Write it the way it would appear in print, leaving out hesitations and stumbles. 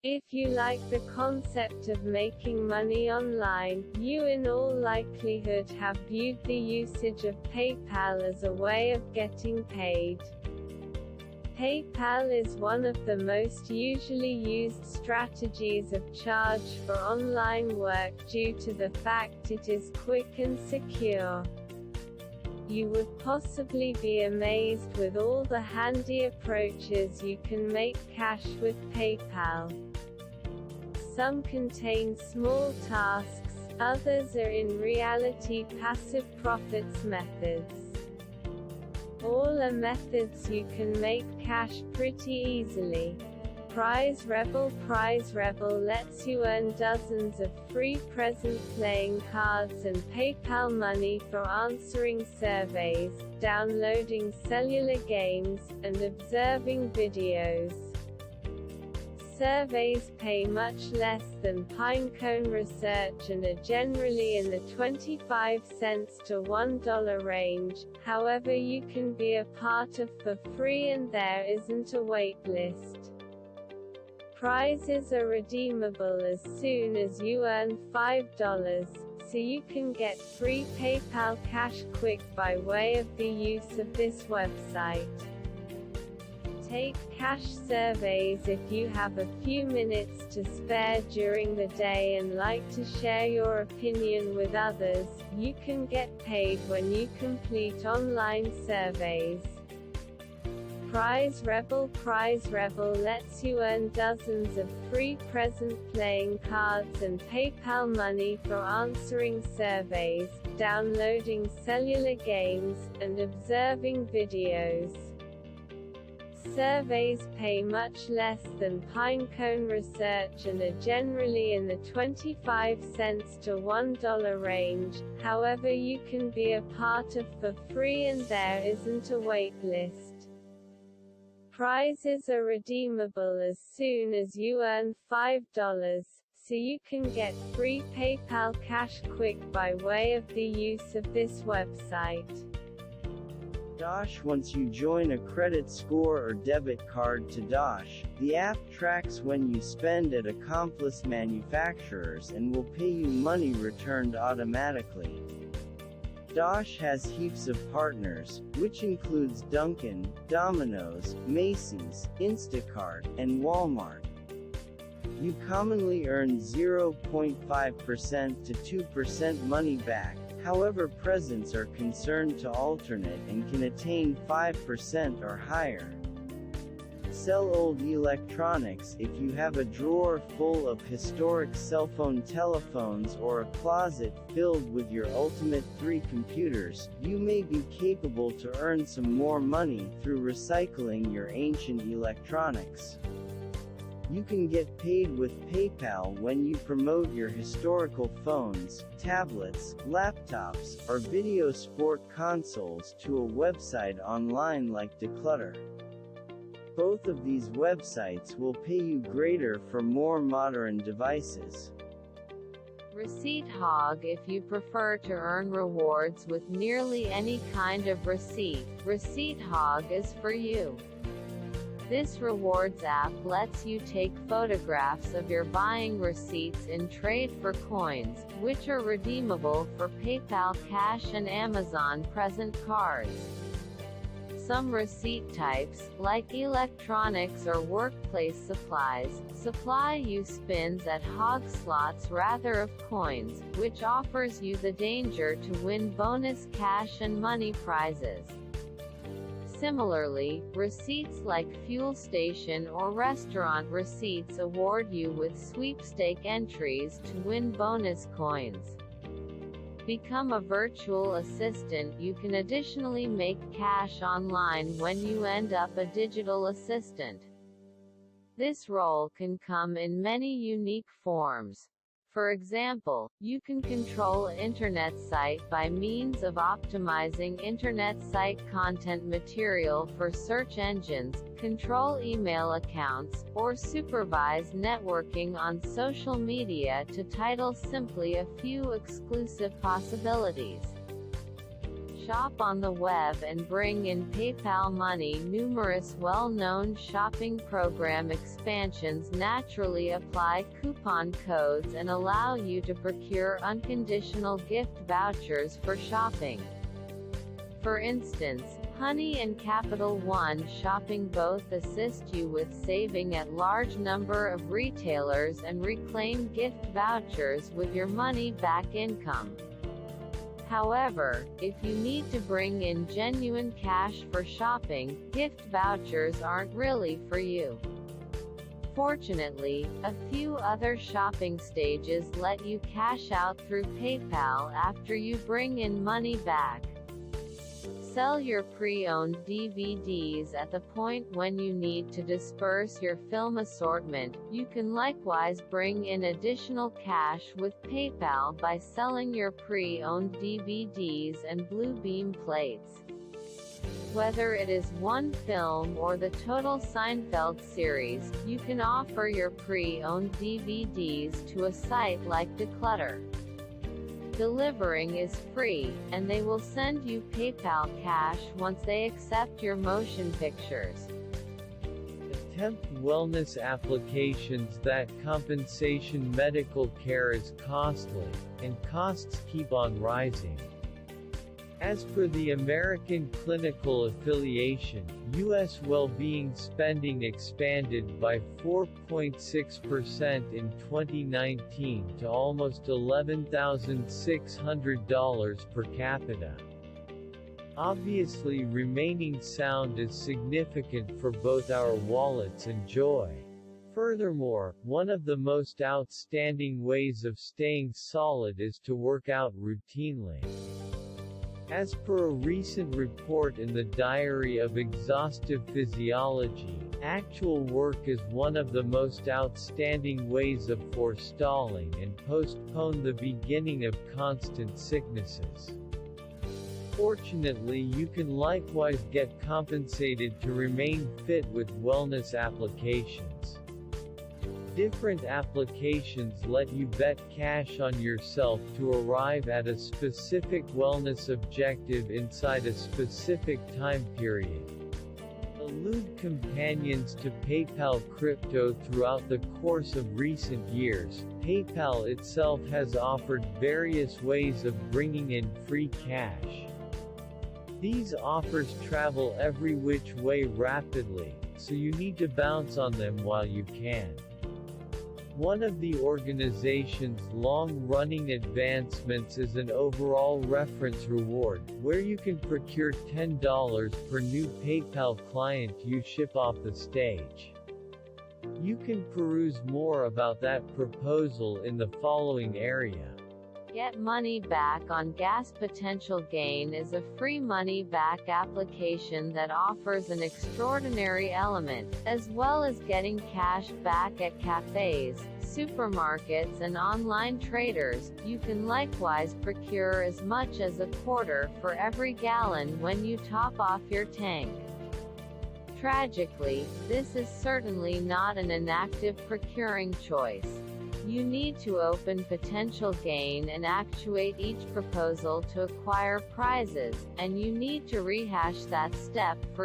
If you like the concept of making money online, you in all likelihood have viewed the usage of PayPal as a way of getting paid. PayPal is one of the most usually used strategies of charge for online work due to the fact it is quick and secure. You would possibly be amazed with all the handy approaches you can make cash with PayPal. Some contain small tasks, others are in reality passive profits methods. All are methods you can make cash pretty easily. 𝐷𝗏𝐺 lets you earn dozens of free present playing cards and PayPal money for answering surveys, downloading cellular games, and observing videos. Surveys pay much less than pinecone research and are generally in the 25 cents to $1 range, however you can be a part of for free and there isn't a wait list. Prizes are redeemable as soon as you earn $5, so you can get free PayPal cash quick by way of the use of this website. Take cash surveys if you have a few minutes to spare during the day and like to share your opinion with others. You can get paid when you complete online surveys. 𝐷𝗏𝐺 lets you earn dozens of free present playing cards and PayPal money for answering surveys, downloading cellular games, and observing videos. Surveys pay much less than pinecone research and are generally in the 25 cents to $1 range, however you can be a part of for free and there isn't a wait list. Prizes are redeemable as soon as you earn $5, so you can get free PayPal cash quick by way of the use of this website. Dosh. Once you join a credit score or debit card to Dosh, the app tracks when you spend at accomplice manufacturers and will pay you money returned automatically. Dosh has heaps of partners, which includes Dunkin', Domino's, Macy's, Instacart, and Walmart. You commonly earn 0.5% to 2% money back. However, presents are concerned to alternate and can attain 5% or higher. Sell old electronics. If you have a drawer full of historic cell phone telephones or a closet filled with your ultimate 3 computers, you may be capable to earn some more money through recycling your ancient electronics. You can get paid with PayPal when you promote your historical phones, tablets, laptops, or video sport consoles to a website online like 𝗙𝗏𝗘. Both of these websites will pay you greater for more modern devices. Receipt Hog. If you prefer to earn rewards with nearly any kind of receipt, Receipt Hog is for you. This rewards app lets you take photographs of your buying receipts in trade for coins, which are redeemable for PayPal cash and Amazon present cards. Some receipt types, like electronics or workplace supplies, supply you spins at hog slots rather of coins, which offers you the danger to win bonus cash and money prizes. Similarly, receipts like fuel station or restaurant receipts award you with sweepstake entries to win bonus coins. Become a virtual assistant. You can additionally make cash online when you end up a digital assistant. This role can come in many unique forms. For example, you can control an internet site by means of optimizing internet site content material for search engines, control email accounts, or supervise networking on social media, to title simply a few exclusive possibilities. shop on the web and bring in PayPal money. Numerous well-known shopping program expansions naturally apply coupon codes and allow you to procure unconditional gift vouchers for shopping. For instance, Honey and Capital One Shopping both assist you with saving at large number of retailers and reclaim gift vouchers with your money-back income. However, if you need to bring in genuine cash for shopping, gift vouchers aren't really for you. Fortunately, a few other shopping stages let you cash out through PayPal after you bring in money back. Sell your pre-owned DVDs at the point when you need to disperse your film assortment. You can likewise bring in additional cash with PayPal by selling your pre-owned DVDs and Bluebeam plates. Whether it is one film or the total Seinfeld series, you can offer your pre-owned DVDs to a site like 𝗙𝗘𝗘. Delivering is free, and they will send you PayPal cash once they accept your motion pictures. Attempt wellness applications. That compensation medical care is costly, and costs keep on rising. As per the American Clinical Affiliation, U.S. well-being spending expanded by 4.6% in 2019 to almost $11,600 per capita. Obviously, remaining sound is significant for both our wallets and joy. Furthermore, one of the most outstanding ways of staying solid is to work out routinely. As per a recent report in the Diary of Exhaustive Physiology, actual work is one of the most outstanding ways of forestalling and postpone the beginning of constant sicknesses. Fortunately, you can likewise get compensated to remain fit with wellness applications. Different applications let you bet cash on yourself to arrive at a specific wellness objective inside a specific time period. Allude companions to PayPal crypto. Throughout the course of recent years, PayPal itself has offered various ways of bringing in free cash. These offers travel every which way rapidly, so you need to bounce on them while you can. One of the organization's long-running advancements is an overall reference reward, where you can procure $10 per new PayPal client you ship off the stage. You can peruse more about that proposal in the following area. Get Money Back on Gas. Potential Gain is a free money-back application that offers an extraordinary element, as well as getting cash back at cafes, supermarkets and online traders. You can likewise procure as much as a quarter for every gallon when you top off your tank. Tragically, this is certainly not an inactive procuring choice. You need to open Potential Gain and actuate each proposal to acquire prizes, and you need to rehash that step for